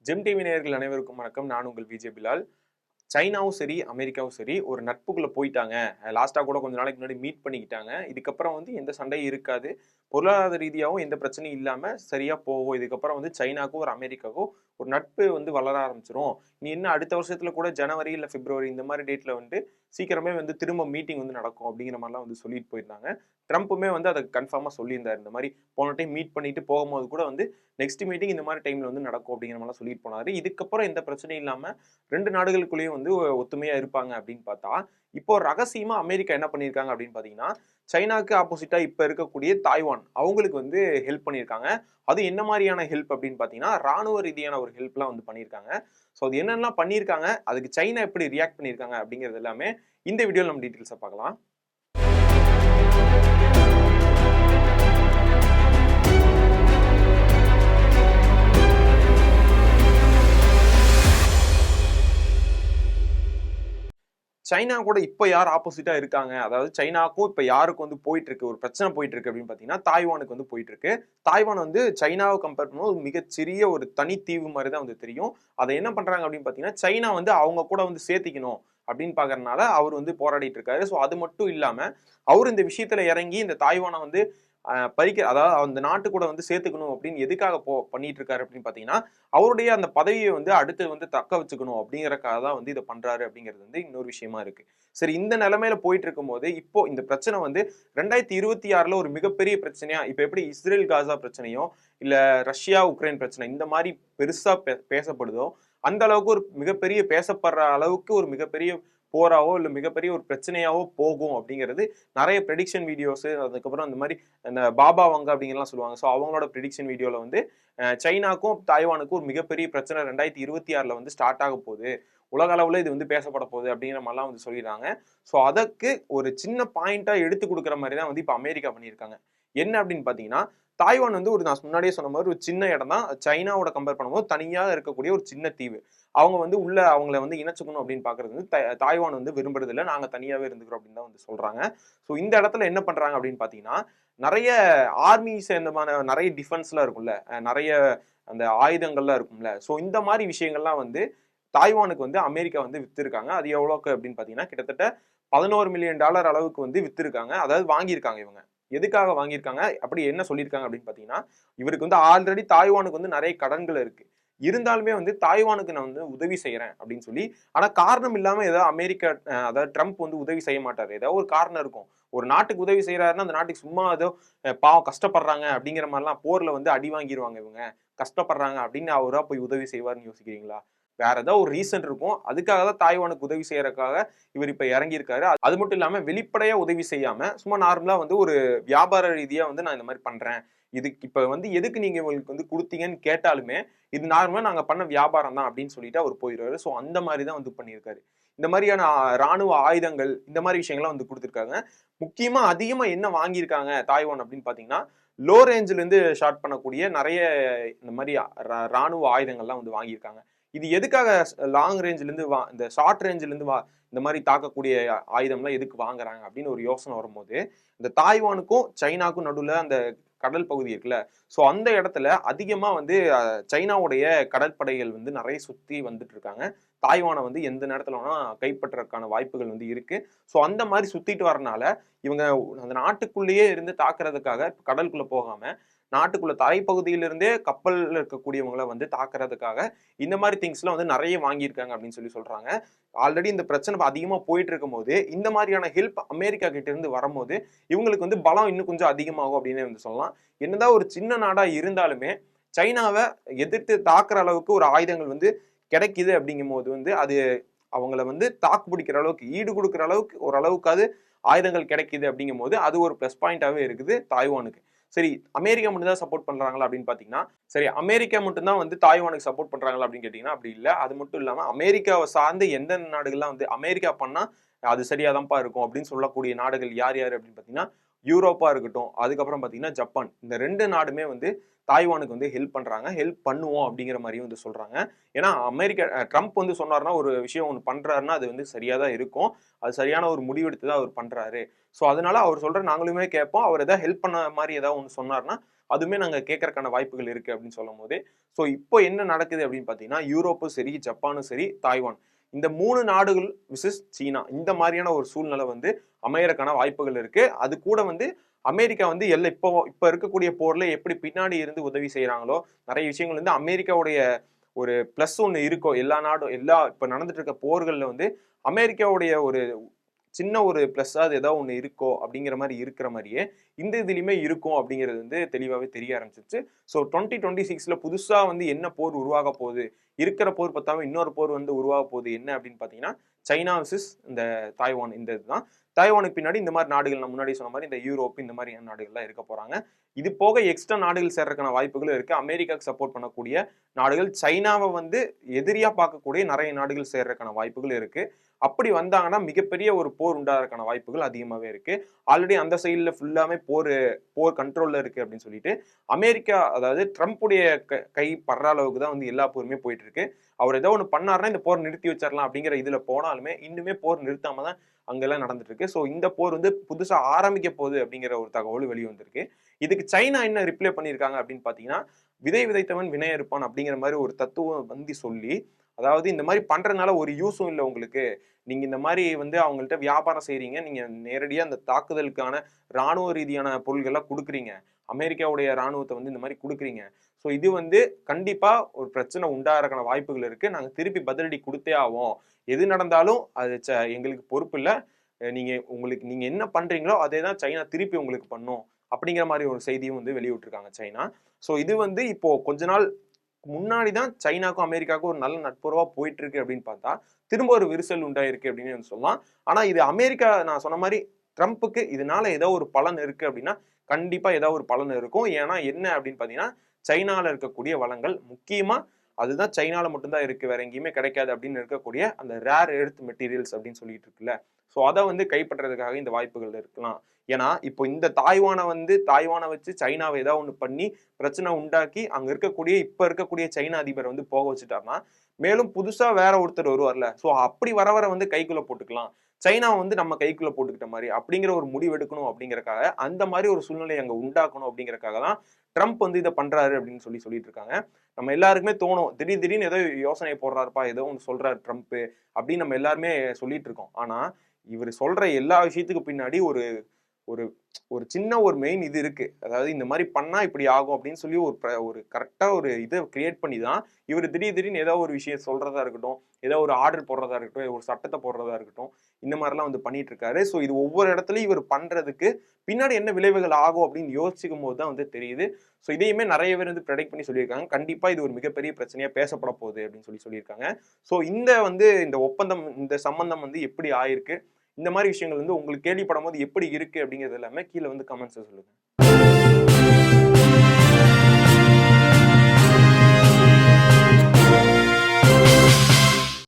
GeM TV நேயர்கள் அனைவருக்கும் வணக்கம். நான் உங்கள் விஜய் பிலால். சைனாவும் சரி, அமெரிக்காவும் சரி ஒரு நட்புக்குள்ள போயிட்டாங்க. லாஸ்ட்டா கூட கொஞ்ச நாளைக்கு முன்னாடி மீட் பண்ணிக்கிட்டாங்க. இதுக்கப்புறம் வந்து எந்த சண்டையும் இருக்காது. பொருளாதார ரீதியாவும் எந்த பிரச்சனையும் இல்லாம சரியா போகும். இதுக்கப்புறம் வந்து சைனாக்கும், ஒரு அமெரிக்காவுக்கும் ஒரு நட்பு வந்து வளர ஆரம்பிச்சுரும். இனி இன்னும் அடுத்த வருஷத்துல கூட ஜனவரி இல்ல பிப்ரவரி இந்த மாரி டேட்ல வந்து சீக்கிரமே வந்து திரும்ப மீட்டிங் வந்து நடக்கும் அப்படிங்கிற மாரிலாம் வந்து சொல்லிட்டு போயிருந்தாங்க. ட்ரம்ப்புமே வந்து அத கன்ஃபார்மா சொல்லியிருந்தாரு. இந்த மாரி போன டைம் மீட் பண்ணிட்டு போகும்போது கூட வந்து நெக்ஸ்ட் மீட்டிங் இந்த மாரி டைம்ல வந்து நடக்கும் அப்படிங்கிற மாரிலாம் சொல்லிட்டு போனாரு. இதுக்கப்புறம் எந்த பிரச்சனையும் இல்லாம 2 நாடுகளுக்குள்ளேயும் வந்து ஒத்துமையா இருப்பாங்க அப்படின்னு பார்த்தா, இப்போ ரகசியமா அமெரிக்கா என்ன பண்ணியிருக்காங்க அப்படின்னு பார்த்தீங்கன்னா, சைனாக்கு ஆப்போசிட்டா இப்ப இருக்கக்கூடிய தாய்வான் அவங்களுக்கு வந்து ஹெல்ப் பண்ணியிருக்காங்க. அது என்ன மாரியான ஹெல்ப் அப்படின்னு பார்த்தீங்கன்னா, ராணுவ ரீதியான ஒரு ஹெல்ப்லாம் வந்து பண்ணியிருக்காங்க. ஸோ அது என்னென்னலாம் பண்ணியிருக்காங்க, அதுக்கு சைனா எப்படி ரியாக்ட் பண்ணியிருக்காங்க அப்படிங்கிறது எல்லாமே இந்த வீடியோல நம்ம டீட்டெயில்ஸா பார்க்கலாம். சைனா கூட இப்ப யார் ஆப்போசிட்டா இருக்காங்க? அதாவது சைனாக்கும் இப்ப யாருக்கு வந்து போயிட்டு இருக்கு, ஒரு பிரச்சனை போயிட்டு இருக்கு அப்படின்னு பார்த்தீங்கன்னா, தாய்வானுக்கு வந்து போயிட்டு இருக்கு. தாய்வான் வந்து சைனாவ கம்பேர் பண்ணும்போது மிகச்சிறிய ஒரு தனித்தீவு மாரி தான் வந்து தெரியும். அத என்ன பண்றாங்க அப்படின்னு பார்த்தீங்கன்னா, சைனா வந்து அவங்க கூட வந்து சேர்த்துக்கணும் அப்படின்னு பார்க்கறனால அவர் வந்து போராடிட்டு இருக்காரு. ஸோ அது மட்டும் இல்லாம, அவரு இந்த விஷயத்துல இறங்கி இந்த தாய்வான வந்து அதாவது அந்த நாட்டு கூட வந்து சேர்த்துக்கணும் அப்படின்னு எதுக்காக பண்ணிட்டு இருக்காரு அப்படின்னு பார்த்தீங்கன்னா, அவருடைய அந்த பதவிய வந்து அடுத்து வந்து தக்க வச்சுக்கணும் அப்படிங்கிறக்காக தான் வந்து இத பண்றாரு அப்படிங்கிறது வந்து இன்னொரு விஷயமா இருக்கு. சரி இந்த நிலைமையில போயிட்டு இருக்கும்போது, இப்போ இந்த பிரச்சனை வந்து 2026ல ஒரு மிகப்பெரிய பிரச்சனையா இப்ப எப்படி இஸ்ரேல் காசா பிரச்சனையோ, இல்ல ரஷ்யா உக்ரைன் பிரச்சனை இந்த மாரி பெருசா பேசப்படுதோ, அந்த அளவுக்கு ஒரு மிகப்பெரிய பேசப்படுற அளவுக்கு ஒரு மிகப்பெரிய போராவோ, இல்ல மிகப்பெரிய ஒரு பிரச்சனையாவோ போகும் அப்படிங்கிறது நெறைய பிரெடிக்ஷன் வீடியோஸ் அதுக்கப்புறம் அந்த மாரி அந்த பாபா வங்க அப்படிங்கிறலாம் சொல்லுவாங்க. ஸோ அவங்களோட பிரெடிக்ஷன் வீடியோல வந்து சைனாக்கும், தாய்வானுக்கும் ஒரு மிகப்பெரிய பிரச்சனை 2026ல வந்து ஸ்டார்ட் ஆக போகுது. உலக அளவுல இது வந்து பேசப்பட போகுது அப்படிங்கிற மாரிலாம் வந்து சொல்லியிருக்காங்க. ஸோ அதற்கு ஒரு சின்ன பாயிண்ட்டா எடுத்து குடுக்குற மாரி தான் வந்து இப்ப அமெரிக்கா பண்ணியிருக்காங்க. என்ன அப்படின்னு பார்த்தீங்கன்னா, தாய்வான் வந்து ஒரு நான் முன்னாடியே சொன்ன மாரி ஒரு சின்ன இடம் தான். சைனாவோட கம்பேர் பண்ணும்போது தனியா இருக்கக்கூடிய ஒரு சின்ன தீவு. அவங்க வந்து உள்ள அவங்கள வந்து இணைச்சுக்கணும் அப்படின்னு பார்க்கறது வந்து தாய்வான் வந்து விரும்புறதில்ல. நாங்க தனியாவே இருந்துக்கிறோம் அப்படின்னு தான் வந்து சொல்றாங்க. ஸோ இந்த இடத்துல என்ன பண்றாங்க அப்படின்னு பார்த்தீங்கன்னா, நெறைய ஆர்மி சேர்ந்தமான நெறைய டிஃபென்ஸ்லாம் இருக்கும்ல. நெறைய அந்த ஆயுதங்கள்லாம் இருக்கும்ல. ஸோ இந்த மாரி விஷயங்கள்லாம் வந்து தாய்வானுக்கு வந்து அமெரிக்கா வந்து வித்திருக்காங்க. அது எவ்வளோக்கு அப்படின்னு பார்த்தீங்கன்னா, கிட்டத்தட்ட $11,000,000 அளவுக்கு வந்து வித்திருக்காங்க. அதாவது வாங்கியிருக்காங்க இவங்க. எதுக்காக வாங்கியிருக்காங்க? அப்படி என்ன சொல்லியிருக்காங்க அப்படின்னு பார்த்தீங்கன்னா, இவருக்கு வந்து ஆல்ரெடி தாய்வானுக்கு வந்து நெறைய கடன்கள் இருக்கு. இருந்தாலுமே வந்து தாய்வானுக்கு நான் வந்து உதவி செய்றேன் அப்படின்னு சொல்லி, ஆனா காரணம் இல்லாம ஏதோ அமெரிக்கா அதாவது ட்ரம்ப் வந்து உதவி செய்ய மாட்டாரு. ஏதாவது ஒரு காரணம் இருக்கும். ஒரு நாட்டுக்கு உதவி செய்றாருன்னா, அந்த நாட்டுக்கு சும்மா ஏதோ பாவம் கஷ்டப்படுறாங்க அப்படிங்கிற மாரிலாம் போர்ல வந்து அடி வாங்கிருவாங்க இவங்க. கஷ்டப்படுறாங்க அப்படின்னு அவரா போய் உதவி செய்வாருன்னு யோசிக்கிறீங்களா? வேற ஏதோ ஒரு ரீசன் இருக்கும். அதுக்காக தான் தாய்வானுக்கு உதவி செய்யறதுக்காக இவர் இப்ப இறங்கியிருக்காரு. அது மட்டும் இல்லாம வெளிப்படையா உதவி செய்யாம, சும்மா நார்மலா வந்து ஒரு வியாபார ரீதியா வந்து நான் இந்த மாரி பண்றேன். இதுக்கு இப்ப வந்து எதுக்கு நீங்க இவங்களுக்கு வந்து குடுத்தீங்கன்னு கேட்டாலுமே, இது நார்மலா நாங்க பண்ண வியாபாரம் தான் அப்படின்னு சொல்லிட்டு அவர் போயிருவாரு. ஸோ அந்த மாரி தான் வந்து பண்ணியிருக்காரு. இந்த மாரியான ராணுவ ஆயுதங்கள், இந்த மாரி விஷயங்கள்லாம் வந்து குடுத்துருக்காங்க. முக்கியமா அதிகமா என்ன வாங்கியிருக்காங்க தாய்வான் அப்படின்னு பார்த்தீங்கன்னா, லோ ரேஞ்ச்ல இருந்து ஷாட் பண்ணக்கூடிய நெறைய இந்த மாரி ராணுவ ஆயுதங்கள்லாம் வந்து வாங்கியிருக்காங்க. இது எதுக்காக லாங் ரேஞ்ச்ல இருந்து இந்த ஷார்ட் ரேஞ்ச்ல இருந்து இந்த மாரி தாக்கக்கூடிய ஆயுதம்லாம் எதுக்கு வாங்குறாங்க அப்படின்னு ஒரு யோசனை வரும்போது, இந்த தாய்வானுக்கும், சைனாக்கும் நடுவுல அந்த கடல் பகுதி இருக்குல்ல. ஸோ அந்த இடத்துல அதிகமா வந்து சைனாவுடைய கடற்படைகள் வந்து நெறைய சுத்தி வந்துட்டு இருக்காங்க. தாய்வான வந்து எந்த நேரத்துல வேணா கைப்பற்றக்கான வாய்ப்புகள் வந்து இருக்கு. ஸோ அந்த மாரி சுத்திட்டு வரனால, இவங்க அந்த நாட்டுக்குள்ளேயே இருந்து தாக்குறதுக்காக கடலுக்குள்ள போகாம, நாட்டுக்குள்ள தரைப்பகுதியிலிருந்தே கப்பல்ல இருக்கக்கூடியவங்கள வந்து தாக்குறதுக்காக, இந்த மாரி திங்ஸ்லாம் வந்து நெறைய வாங்கியிருக்காங்க அப்படின்னு சொல்லி சொல்றாங்க. ஆல்ரெடி இந்த பிரச்சனை அதிகமா போயிட்டு இருக்கும்போது, இந்த மாரியான ஹெல்ப் அமெரிக்கா கிட்ட இருந்து வரும்போது, இவங்களுக்கு வந்து பலம் இன்னும் கொஞ்சம் அதிகமாகும் அப்படின்னே வந்து சொல்லலாம். என்னதான் ஒரு சின்ன நாடா இருந்தாலுமே, சைனாவ எதிர்த்து தாக்குற அளவுக்கு ஒரு ஆயுதங்கள் வந்து கிடைக்குது அப்படிங்கும்போது வந்து, அது அவங்கள வந்து தாக்கு பிடிக்கிற அளவுக்கு, ஈடு குடுக்குற அளவுக்கு ஓரளவுக்காவது ஆயுதங்கள் கிடைக்குது அப்படிங்கும்போது, அது ஒரு பிளஸ் பாயிண்டாவே இருக்குது தாய்வானுக்கு. சரி அமெரிக்கா மட்டும் தான் சப்போர்ட் பண்றாங்களா அப்படின்னு பார்த்தீங்கன்னா, சரி அமெரிக்கா மட்டும் தான் வந்து தாய்வானுக்கு சப்போர்ட் பண்றாங்களா அப்படின்னு கேட்டீங்கன்னா, அப்படி இல்ல. அது மட்டும் இல்லாம அமெரிக்காவ சார்ந்து எந்தெந்த நாடுகள்லாம் வந்து அமெரிக்கா பண்ணா அது சரியா தான்ப்பா இருக்கும் அப்படின்னு சொல்லக்கூடிய நாடுகள் யார் யாரு அப்படின்னு பார்த்தீங்கன்னா, யூரோப்பா இருக்கட்டும், அதுக்கப்புறம் பார்த்தீங்கன்னா ஜப்பான். இந்த 2 நாடுமே வந்து தாய்வானுக்கு வந்து ஹெல்ப் பண்றாங்க. ஹெல்ப் பண்ணுவோம் அப்படிங்கிற மாரியும் வந்து சொல்றாங்க. ஏன்னா அமெரிக்கா ட்ரம்ப் வந்து சொன்னாருன்னா, ஒரு விஷயம் ஒண்ணு பண்றாருன்னா, அது வந்து சரியா தான் இருக்கும். அது சரியான ஒரு முடிவெடுத்து தான் அவர் பண்றாரு. ஸோ அதனால அவர் சொல்ற நாங்களுமே கேட்போம். அவர் ஏதாவது ஹெல்ப் பண்ண மாரி ஏதாவது ஒண்ணு சொன்னாருன்னா, அதுவுமே நாங்க கேட்கறதுக்கான வாய்ப்புகள் இருக்கு அப்படின்னு சொல்லும் போது, ஸோ இப்போ என்ன நடக்குது அப்படின்னு பார்த்தீங்கன்னா, யூரோப்பும் சரி, ஜப்பானும் சரி, தாய்வான் இந்த 3 நாடுகள் விசஸ் சீனா இந்த மாதிரியான ஒரு சூழ்நிலை வந்து அமையறக்கான வாய்ப்புகள் இருக்கு. அது கூட வந்து அமெரிக்கா வந்து இப்ப இருக்கக்கூடிய போர்ல எப்படி பின்னாடி இருந்து உதவி செய்யறாங்களோ, நிறைய விஷயங்கள் வந்து அமெரிக்காவுடைய ஒரு பிளஸ் ஒண்ணு இருக்கோ எல்லா நாடும் இப்ப நடந்துட்டு இருக்க போர்கள்ல வந்து அமெரிக்காவுடைய ஒரு சின்ன ஒரு பிளஸ்ஸாவது ஏதோ ஒண்ணு இருக்கோ அப்படிங்கிற மாதிரி இருக்கிற மாதிரியே இந்த இதுலயுமே இருக்கும் அப்படிங்கிறது வந்து தெளிவாவே தெரிய ஆரம்பிச்சிருச்சு. ஸோ 2026ல புதுசா வந்து என்ன போர் உருவாக போகுது, இருக்கிற போர் பத்தாம இன்னொரு போர் வந்து உருவாக போகுது என்ன அப்படின்னு பாத்தீங்கன்னா, சைனா விசஸ் இந்த தாய்வான் இந்த இதுதான். தாய்வானுக்கு பின்னாடி இந்த மாதிரி நாடுகள் நான் முன்னாடி சொன்ன மாதிரி இந்த யூரோப் இந்த மாதிரியான நாடுகள்லாம் இருக்க போறாங்க. இது போக எக்ஸ்ட்ரா நாடுகள் சேர்றதுக்கான வாய்ப்புகளும் இருக்கு. அமெரிக்காவுக்கு சப்போர்ட் பண்ணக்கூடிய நாடுகள், சைனாவை வந்து எதிரியா பார்க்கக்கூடிய நிறைய நாடுகள் சேர்றதுக்கான வாய்ப்புகள் இருக்கு. அப்படி வந்தாங்கன்னா மிகப்பெரிய ஒரு போர் உண்டாகிறதுக்கான வாய்ப்புகள் அதிகமாவே இருக்கு. ஆல்ரெடி அந்த சைடுல ஃபுல்லாமே போர் கண்ட்ரோல்ல இருக்கு அப்படின்னு சொல்லிட்டு அமெரிக்கா, அதாவது ட்ரம்ப்புடைய கை படுற அளவுக்கு தான் வந்து எல்லா போருமே போயிட்டு இருக்கு. அவர் ஏதோ ஒன்று பண்ணாருன்னா இந்த போர் நிறுத்தி வச்சிடலாம் அப்படிங்கிற இதுல போனாலுமே இன்னுமே போர் நிறுத்தாம தான் அங்கெல்லாம் நடந்துட்டு இருக்கு. ஸோ இந்த போர் வந்து புதுசா ஆரம்பிக்க போகுது அப்படிங்கிற ஒரு தகவல் வெளியே வந்திருக்கு. இதுக்கு சைனா என்ன ரிப்ளை பண்ணியிருக்காங்க அப்படின்னு பாத்தீங்கன்னா, விதை விதைத்தவன் வினை அறுப்பான் அப்படிங்கிற மாதிரி ஒரு தத்துவம் வந்து சொல்லி, அதாவது இந்த மாதிரி பண்றதுனால ஒரு யூஸும் இல்லை உங்களுக்கு. நீங்க இந்த மாதிரி வந்து அவங்கள்ட்ட வியாபாரம் செய்றீங்க. நீங்க நேரடியா அந்த தாக்குதலுக்கான ராணுவ ரீதியான பொருள்கள்லாம் குடுக்குறீங்க. அமெரிக்காவுடைய ராணுவத்தை வந்து இந்த மாதிரி குடுக்குறீங்க. ஸோ இது வந்து கண்டிப்பா ஒரு பிரச்சனை உண்டாகிறதுக்கான வாய்ப்புகள் இருக்கு. நாங்க திருப்பி பதிலடி குடுத்தே ஆவோம். எது நடந்தாலும் அது எங்களுக்கு பொறுப்பு இல்ல. நீங்க என்ன பண்றீங்களோ அதே தான் சைனா திருப்பி உங்களுக்கு பண்ணும். அப்படிங்கிற மாதிரி ஒரு செய்தியும் வந்து வெளியிட்டிருக்காங்க சைனா. ஸோ இது வந்து இப்போ கொஞ்ச நாள் முன்னாடி தான் சைனாக்கும் அமெரிக்காவுக்கும் ஒரு நல்ல நட்புறவா போயிட்டு இருக்கு அப்படின்னு பார்த்தா, திரும்ப ஒரு விரிசல் உண்டாயிருக்கு அப்படின்னு சொல்லலாம். ஆனா இது அமெரிக்கா, நான் சொன்ன மாதிரி ட்ரம்ப்புக்கு இதனால ஏதோ ஒரு பலன் இருக்கு அப்படின்னா, கண்டிப்பா ஏதோ ஒரு பலன் இருக்கும். ஏன்னா என்ன அப்படின்னு பார்த்தீங்கன்னா, சைனால இருக்கக்கூடிய வளங்கள் முக்கியமா அதுதான் சைனால மட்டும்தான் இருக்கு, வேற எங்கேயுமே கிடைக்காது அப்படின்னு இருக்கக்கூடிய அந்த ரேர் எர்த் மெட்டீரியல்ஸ் அப்படின்னு சொல்லிட்டு இருக்குல்ல. ஸோ அதை வந்து கைப்பற்றதுக்காக இந்த வாய்ப்புகள் இருக்கலாம். ஏன்னா இப்போ இந்த தாய்வானை வச்சு சைனாவை ஏதாவது ஒன்று பண்ணி பிரச்சனை உண்டாக்கி அங்க இருக்கக்கூடிய இப்ப இருக்கக்கூடிய சைனா அதிபரை வந்து போக வச்சுட்டாருன்னா, மேலும் புதுசா வேற ஒருத்தர் வருவார்ல. ஸோ அப்படி வர வந்து கைக்குள்ள போட்டுக்கலாம். சைனாவை வந்து நம்ம கைக்குள்ள போட்டுக்கிட்ட மாதிரி அப்படிங்கிற ஒரு முடிவு எடுக்கணும் அப்படிங்கறக்காக, அந்த மாதிரி ஒரு சூழ்நிலை அங்க உண்டாக்கணும் அப்படிங்கறக்காக தான் ட்ரம்ப் வந்து இதை பண்றாரு அப்படின்னு சொல்லிட்டு இருக்காங்க. நம்ம எல்லாருக்குமே தோணும், திடீர்னு ஏதோ யோசனை போடுறாருப்பா, ஏதோ ஒன்று சொல்றாரு ட்ரம்ப் அப்படின்னு நம்ம எல்லாருமே சொல்லிட்டு இருக்கோம். ஆனா இவர் சொல்ற எல்லா விஷயத்துக்கு பின்னாடி ஒரு ஒரு ஒரு சின்ன ஒரு மெயின் இது இருக்கு. அதாவது இந்த மாதிரி பண்ணா இப்படி ஆகும் அப்படின்னு சொல்லி ஒரு கரெக்டா ஒரு இதை கிரியேட் பண்ணி தான் இவர் திடீர்னு ஏதோ ஒரு விஷயம் சொல்றதா இருக்கட்டும், ஏதோ ஒரு ஆர்டர் போடுறதா இருக்கட்டும், ஒரு சட்டத்தை போடுறதா இருக்கட்டும், இந்த மாதிரிலாம் வந்து பண்ணிட்டு இருக்காரு. ஸோ இது ஒவ்வொரு இடத்துலயும் இவர் பண்றதுக்கு பின்னாடி என்ன விளைவுகள் ஆகும் அப்படின்னு யோசிக்கும் போது தான் வந்து தெரியுது. ஸோ இதையுமே நிறைய பேர் வந்து ப்ரெடிக்ட் பண்ணி சொல்லியிருக்காங்க. கண்டிப்பா இது ஒரு மிகப்பெரிய பிரச்சனையா பேசப்பட போகுது அப்படின்னு சொல்லியிருக்காங்க. ஸோ இந்த ஒப்பந்தம், இந்த சம்பந்தம் வந்து எப்படி ஆயிருக்கு, இந்த மாதிரி விஷயங்கள் வந்து உங்களுக்கு கேள்விப்படும் போது எப்படி இருக்கு அப்படிங்கிறது எல்லாமே கீழே வந்து கமெண்ட்ஸ் சொல்லுங்க.